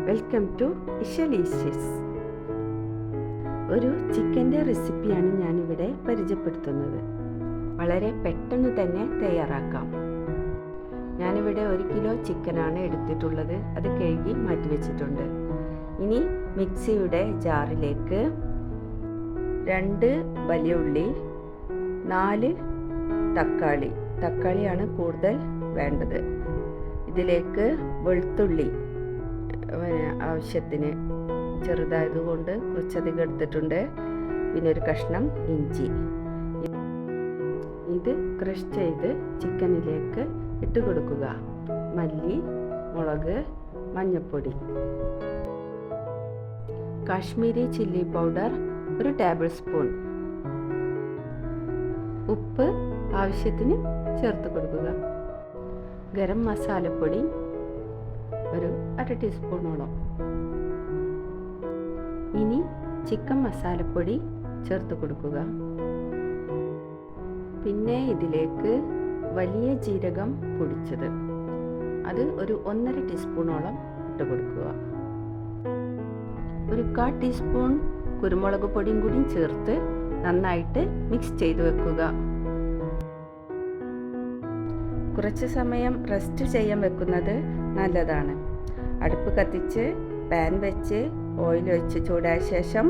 Welcome to ഇഷലീഷ്യസ്. ഒരു ചിക്കൻ്റെ റെസിപ്പിയാണ് ഞാനിവിടെ പരിചയപ്പെടുത്തുന്നത്. വളരെ പെട്ടെന്ന് തന്നെ തയ്യാറാക്കാം. ഞാനിവിടെ 1 കിലോ ചിക്കനാണ് എടുത്തിട്ടുള്ളത്. അത് കഴുകി മാറ്റി വെച്ചിട്ടുണ്ട്. ഇനി മിക്സിയുടെ ജാറിലേക്ക് 2 വലിയ ഉള്ളി, 4 തക്കാളിയാണ് കൂടുതൽ വേണ്ടത്. ഇതിലേക്ക് വെളുത്തുള്ളി ആവശ്യത്തിന് ചെറുതായതുകൊണ്ട് കുറച്ചധികം എടുത്തിട്ടുണ്ട്. പിന്നെ ഒരു കഷ്ണം ഇഞ്ചി. ഇത് ക്രഷ് ചെയ്ത് ചിക്കനിലേക്ക് ഇട്ട് കൊടുക്കുക. മല്ലി, മുളക്, മഞ്ഞൾപ്പൊടി, Kashmiri chilli powder 1 table spoon, ഉപ്പ് ആവശ്യത്തിന് ചേർത്ത് കൊടുക്കുക. ഗരം മസാലപ്പൊടി 1/2 ടീസ്പൂണോളം. ഇനി ചിക്കൻ മസാലപ്പൊടി ചേർത്ത് കൊടുക്കുക. പിന്നെ ഇതിലേക്ക് വലിയ ജീരകം പൊടിച്ചത് അത് 1.5 ടീസ്പൂണോളം ഇട്ട് കൊടുക്കുക. 1/4 ടീസ്പൂൺ കുരുമുളക് പൊടിയും കൂടി ചേർത്ത് നന്നായിട്ട് മിക്സ് ചെയ്ത് വെക്കുക. കുറച്ച് സമയം റെസ്റ്റ് ചെയ്യാൻ വെക്കുന്നത് നല്ലതാണ്. അടുപ്പ് കത്തിച്ച് പാൻ വെച്ച് ഓയിൽ ഒഴിച്ച് ചൂടായ ശേഷം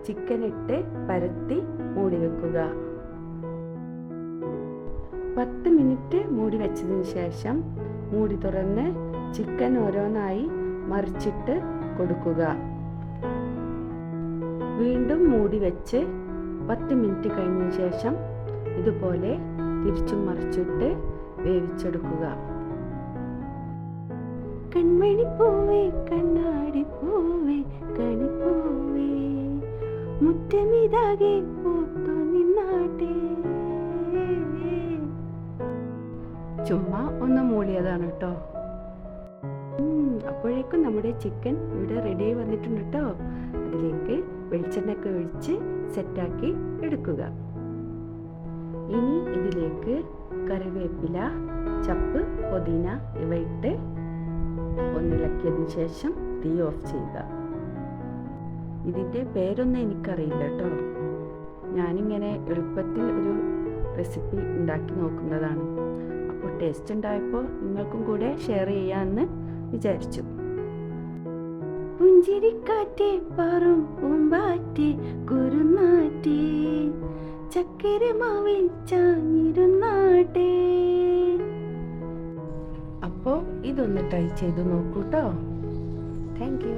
ചിക്കൻ ഇട്ട് പരത്തി മൂടി വെക്കുക. 10 മിനിറ്റ് മൂടി വെച്ചതിന് ശേഷം മൂടി തുറന്ന് ചിക്കൻ ഓരോന്നായി മറിച്ചിട്ട് കൊടുക്കുക. വീണ്ടും മൂടി വെച്ച് 10 മിനിറ്റ് കഴിഞ്ഞ ശേഷം ഇതുപോലെ തിരിച്ചും മറിച്ചിട്ട് വേവിച്ചെടുക്കുക. കൺമണി പൂവേ കണ്ണാടി പൂവേ കണിപ്പൂവേ മുറ്റമിതാകെ പൂത്തു നിന്നാട്ടെ. ചുമ്മാ ഒന്ന് മൂളിയതാണ് കേട്ടോ. അപ്പോഴേക്കും നമ്മുടെ ചിക്കൻ ഇവിടെ റെഡി ആയി വന്നിട്ടുണ്ട് കേട്ടോ. അതിലേക്ക് വെളിച്ചെണ്ണയൊക്കെ ഒഴിച്ച് സെറ്റാക്കി എടുക്കുക. ഇനി ഇതിലേക്ക് കറിവേപ്പില, ചപ്പ്, പുതിന ഇവ ഇട്ട് ഒന്നിളക്കിയതിന് ശേഷം തീ ഓഫ് ചെയ്യുക. ഇതിൻ്റെ പേരൊന്നും എനിക്കറിയില്ല കേട്ടോ. ഞാനിങ്ങനെ എളുപ്പത്തിൽ ഒരു റെസിപ്പി ഉണ്ടാക്കി നോക്കുന്നതാണ്. അപ്പോൾ ടേസ്റ്റ് ഉണ്ടായപ്പോൾ നിങ്ങൾക്കും കൂടെ ഷെയർ ചെയ്യാമെന്ന് വിചാരിച്ചു. പുഞ്ചിരിക്കാറ്റേ പാറും പൂമ്പാറ്റേ കുറുനാറ്റേ ചക്കര മാവിൽ ചാഞ്ഞിരുന്നാട്ടെ. അപ്പോൾ ഇതൊന്ന് ട്രൈ ചെയ്ത് നോക്കൂ കേട്ടോ. Thank you.